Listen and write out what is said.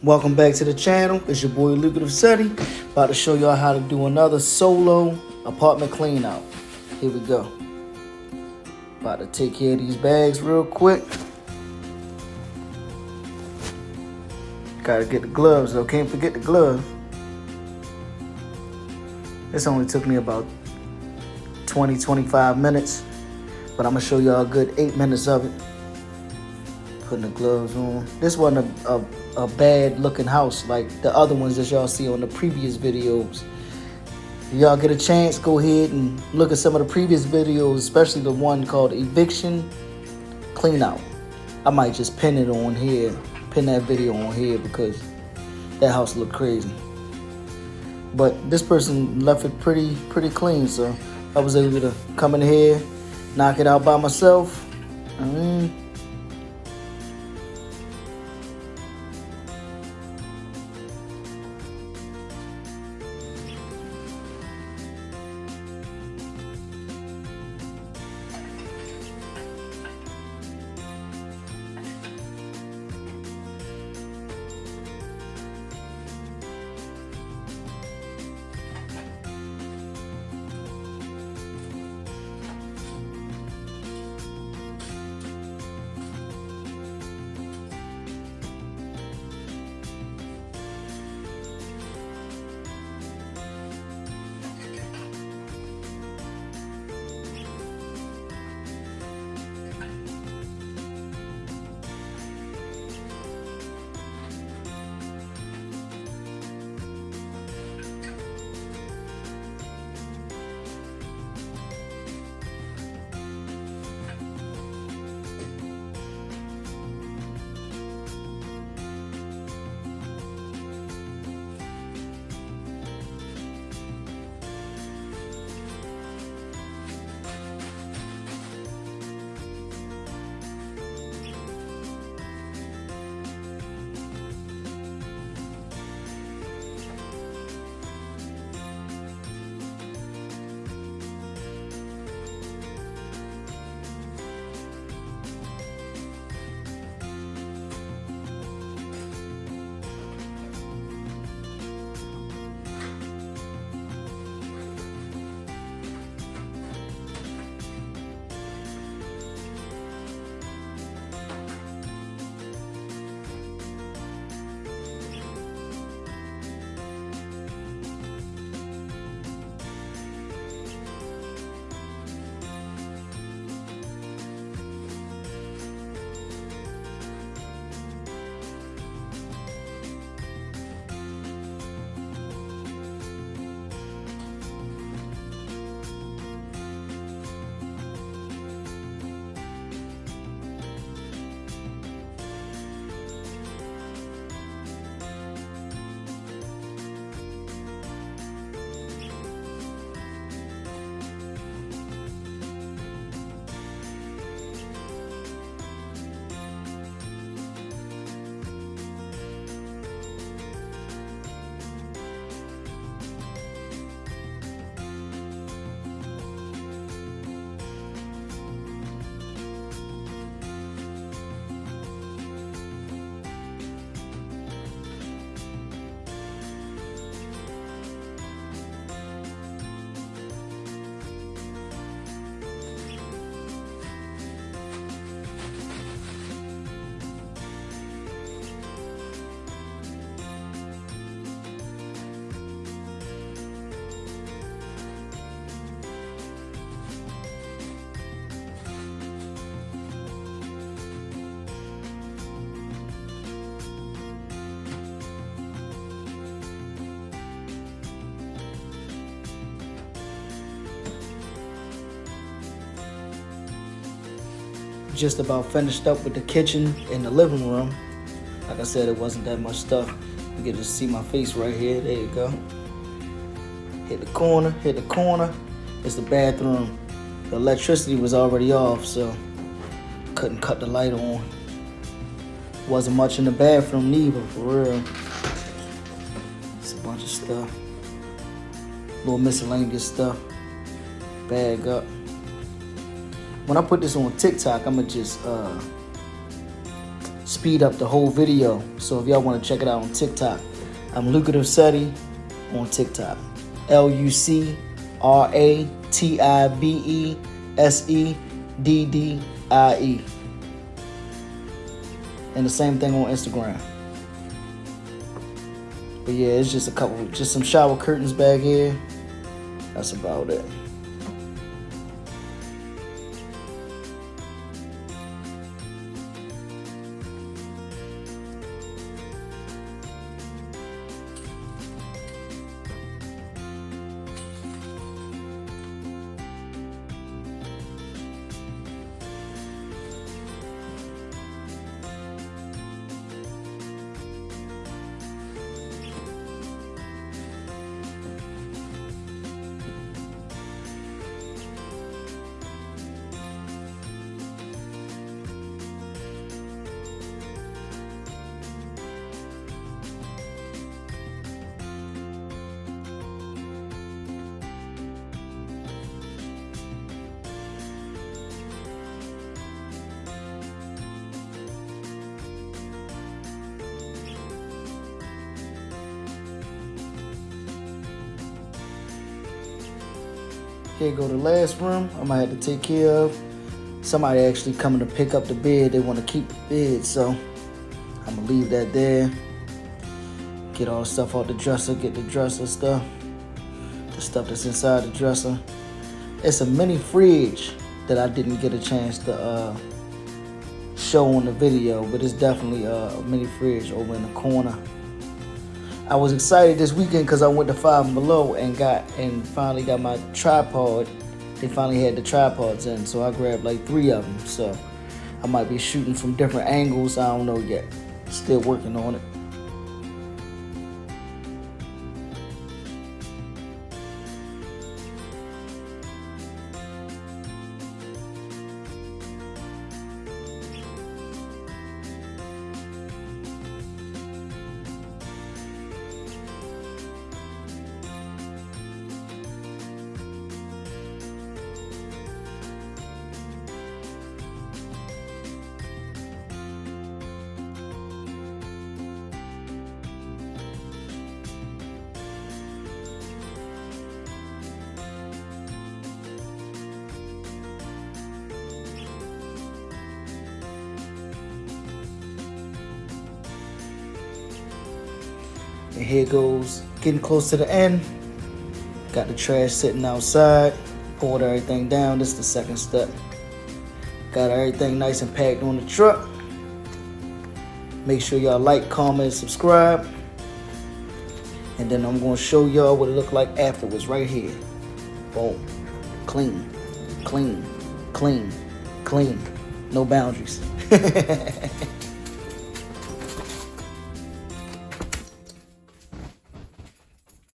Welcome back to the channel. It's your boy Lucrative Seti. About to show y'all how to do another solo apartment clean out. Here we go. About to take care of these bags real quick. Gotta get the gloves though, can't forget the gloves. This only took me about 20-25 minutes, but I'm gonna show y'all a good 8 minutes of it. Putting the gloves on. This wasn't a bad looking house like the other ones that y'all see on the previous videos. If y'all get a chance, go ahead and look at some of the previous videos, especially the one called Eviction Clean Out. I might just pin it on here, pin that video on here because that house looked crazy. But this person left it pretty clean, so I was able to come in here, knock it out by myself. Just about finished up with the kitchen and the living room. Like I said, it wasn't that much stuff. You can just see my face right here. There you go. Hit the corner. It's the bathroom. The electricity was already off, so couldn't cut the light on. Wasn't much in the bathroom neither, for real. It's a bunch of stuff. Little miscellaneous stuff. Bag up. When I put this on TikTok, I'ma just speed up the whole video. So if y'all want to check it out on TikTok, I'm Lucrative Seddy on TikTok. LucrativeSeddie. And the same thing on Instagram. But yeah, it's just just some shower curtains back here. That's about it. Here go the last room I might have to take care of. Somebody actually coming to pick up the bed. They want to keep the bed, so I'm gonna leave that there. Get all the stuff out the dresser, get the dresser stuff, the stuff that's inside the dresser. It's a mini fridge that I didn't get a chance to show on the video, but it's definitely a mini fridge over in the corner. I was excited this weekend because I went to Five Below and finally got my tripod. They finally had the tripods in, so I grabbed like 3 of them. So I might be shooting from different angles. I don't know yet. Still working on it. And here goes, getting close to the end. Got the trash sitting outside. Poured everything down. This is the second step. Got everything nice and packed on the truck. Make sure y'all like, comment, subscribe. And then I'm going to show y'all what it looked like afterwards right here. Boom. Clean, clean, clean, clean. No boundaries.